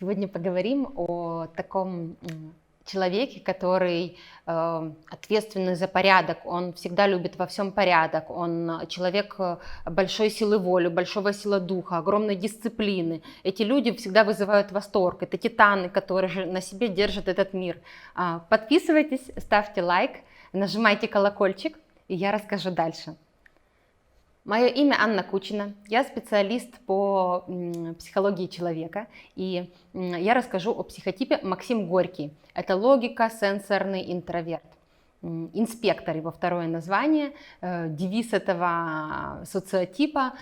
Сегодня поговорим о таком человеке, который ответственный за порядок, он всегда любит во всем порядок, он человек большой силы воли, большого силы духа, огромной дисциплины. Эти люди всегда вызывают восторг, это титаны, которые же на себе держат этот мир. Подписывайтесь, ставьте лайк, нажимайте колокольчик, и я расскажу дальше. Мое имя Анна Кучина, я специалист по психологии человека, и я расскажу о психотипе Максим Горький. Это логика, сенсорный интроверт. Инспектор его второе название, девиз этого социотипа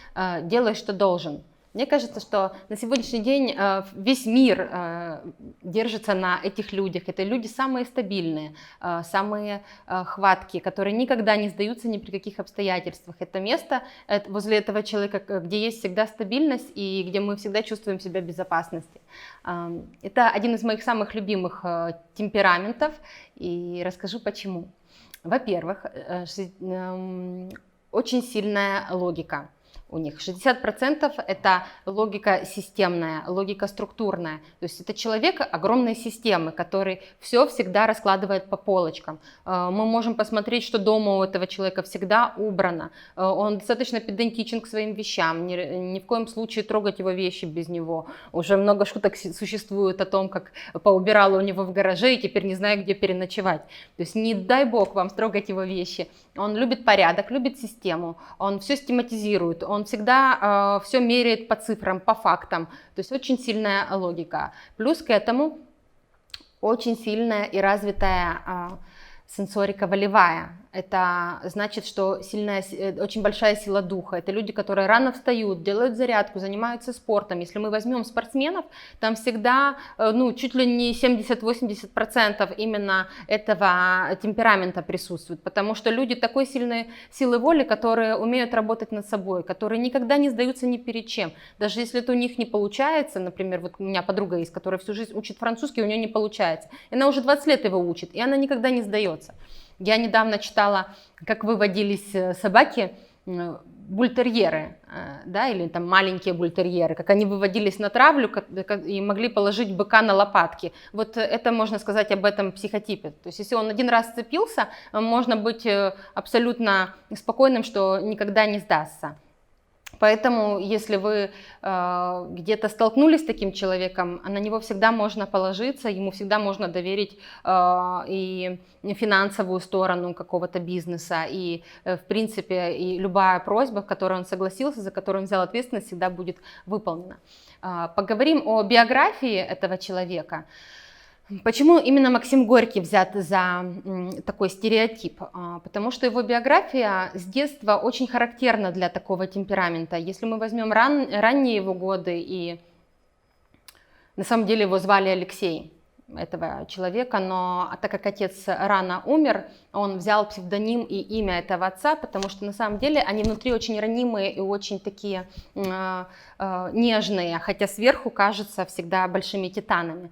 «делай, что должен». Мне кажется, что на сегодняшний день весь мир держится на этих людях. Это люди самые стабильные, самые хваткие, которые никогда не сдаются ни при каких обстоятельствах. Это место возле этого человека, где есть всегда стабильность и где мы всегда чувствуем себя в безопасности. Это один из моих самых любимых темпераментов, и расскажу почему. Во-первых, очень сильная логика. У них 60% это логика системная, логика структурная. То есть это человек огромной системы, который все всегда раскладывает по полочкам. Мы можем посмотреть, что дома у этого человека всегда убрано. Он достаточно педантичен к своим вещам, ни в коем случае трогать его вещи без него. Уже много шуток существует о том, как поубирала у него в гараже и теперь не знаю, где переночевать. То есть не дай бог вам трогать его вещи. Он любит порядок, любит систему, он все систематизирует, он всегда все меряет по цифрам, по фактам. То есть очень сильная логика. Плюс к этому очень сильная и развитая сенсорика волевая. Это значит, что очень большая сила духа. Это люди, которые рано встают, делают зарядку, занимаются спортом. Если мы возьмем спортсменов, там всегда чуть ли не 70-80% именно этого темперамента присутствует. Потому что люди такой сильной силы воли, которые умеют работать над собой, которые никогда не сдаются ни перед чем. Даже если это у них не получается, например, вот у меня подруга есть, которая всю жизнь учит французский, у нее не получается. И она уже 20 лет его учит, и она никогда не сдается. Я недавно читала, как выводились собаки, бультерьеры, да, или там маленькие бультерьеры, как они выводились на травлю и могли положить быка на лопатки. Вот это можно сказать об этом психотипе. То есть если он один раз сцепился, можно быть абсолютно спокойным, что никогда не сдастся. Поэтому, если вы где-то столкнулись с таким человеком, на него всегда можно положиться, ему всегда можно доверить и финансовую сторону какого-то бизнеса, и, в принципе, и любая просьба, в которой он согласился, за которую он взял ответственность, всегда будет выполнена. Поговорим о биографии этого человека. Почему именно Максим Горький взят за такой стереотип? Потому что его биография с детства очень характерна для такого темперамента. Если мы возьмем ранние его годы, и на самом деле его звали Алексей, этого человека, но так как отец рано умер, он взял псевдоним и имя этого отца, потому что на самом деле они внутри очень ранимые и очень такие нежные, хотя сверху кажутся всегда большими титанами.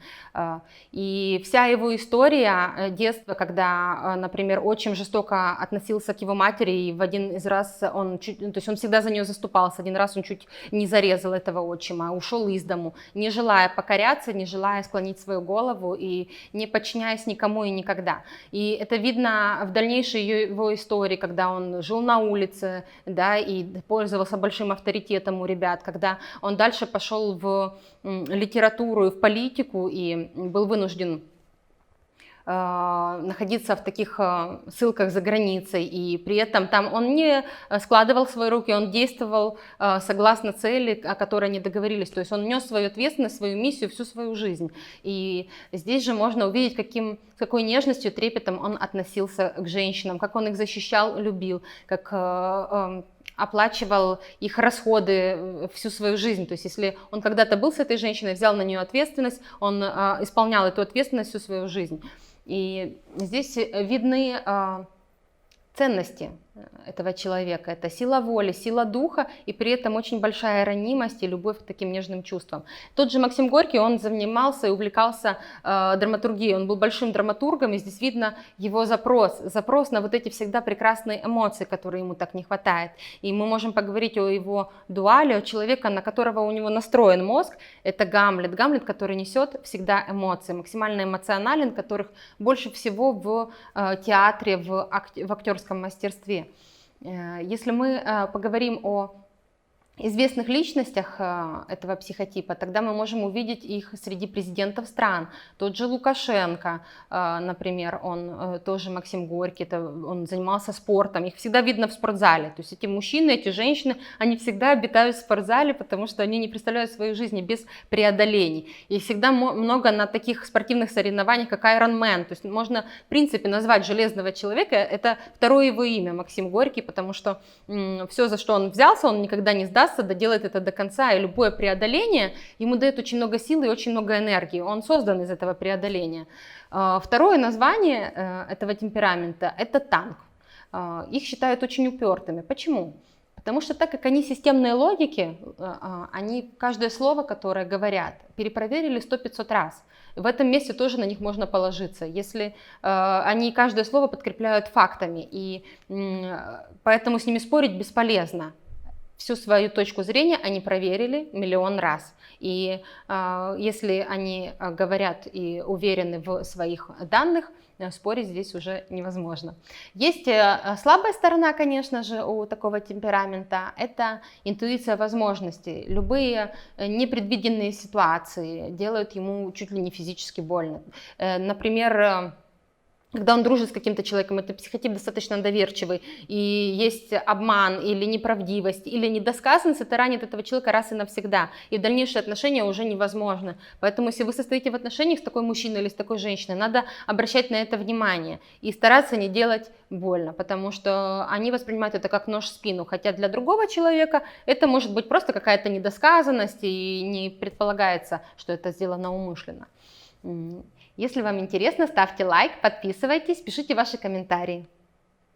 И вся его история детства, когда, например, отчим жестоко относился к его матери, и в один из раз он всегда за нее заступался, один раз он чуть не зарезал этого отчима, ушел из дому, не желая покоряться, не желая склонить свою голову и не подчиняясь никому и никогда. И это видно в дальнейшей его истории, когда он жил на улице, да, и пользовался большим авторитетом у ребят, когда он дальше пошел в литературу и в политику и был вынужден находиться в таких ссылках за границей, и при этом там он не складывал свои руки, он действовал согласно цели, о которой они договорились, то есть он нес свою ответственность, свою миссию всю свою жизнь. И здесь же можно увидеть, с какой нежностью, трепетом он относился к женщинам, как он их защищал, любил, как оплачивал их расходы всю свою жизнь. То есть если он когда-то был с этой женщиной, взял на нее ответственность, он исполнял эту ответственность всю свою жизнь. И здесь видны ценности этого человека. Это сила воли, сила духа и при этом очень большая ранимость и любовь к таким нежным чувствам. Тот же Максим Горький, он занимался и увлекался драматургией. Он был большим драматургом, и здесь видно его запрос на вот эти всегда прекрасные эмоции, которые ему так не хватает. И мы можем поговорить о его дуале, о человека, на которого у него настроен мозг. Это Гамлет. Гамлет, который несет всегда эмоции, максимально эмоционален, которых больше всего в театре, в актерском мастерстве. Если мы поговорим о известных личностях этого психотипа, тогда мы можем увидеть их среди президентов стран. Тот же Лукашенко, например, он тоже Максим Горький, он занимался спортом, их всегда видно в спортзале. То есть эти мужчины, эти женщины, они всегда обитают в спортзале, потому что они не представляют свою жизнь без преодолений. И всегда много на таких спортивных соревнованиях, как Ironman. То есть можно, в принципе, назвать железного человека, это второе его имя, Максим Горький, потому что все, за что он взялся, он никогда не сдастся, доделает это до конца, и любое преодоление ему дает очень много силы и очень много энергии. Он создан из этого преодоления. Второе название этого темперамента – это танк. Их считают очень упертыми. Почему? Потому что так как они системные логики, они каждое слово, которое говорят, перепроверили 100-500 раз. В этом месте тоже на них можно положиться, если они каждое слово подкрепляют фактами, и поэтому с ними спорить бесполезно. Всю свою точку зрения они проверили миллион раз. И если они говорят и уверены в своих данных, спорить здесь уже невозможно. Есть слабая сторона, конечно же, у такого темперамента. Это интуиция возможностей. Любые непредвиденные ситуации делают ему чуть ли не физически больно. Например, когда он дружит с каким-то человеком, это психотип достаточно доверчивый, и есть обман или неправдивость, или недосказанность, это ранит этого человека раз и навсегда, и дальнейшие отношения уже невозможны. Поэтому, если вы состоите в отношениях с такой мужчиной или с такой женщиной, надо обращать на это внимание и стараться не делать больно, потому что они воспринимают это как нож в спину, хотя для другого человека это может быть просто какая-то недосказанность, и не предполагается, что это сделано умышленно. Если вам интересно, ставьте лайк, подписывайтесь, пишите ваши комментарии.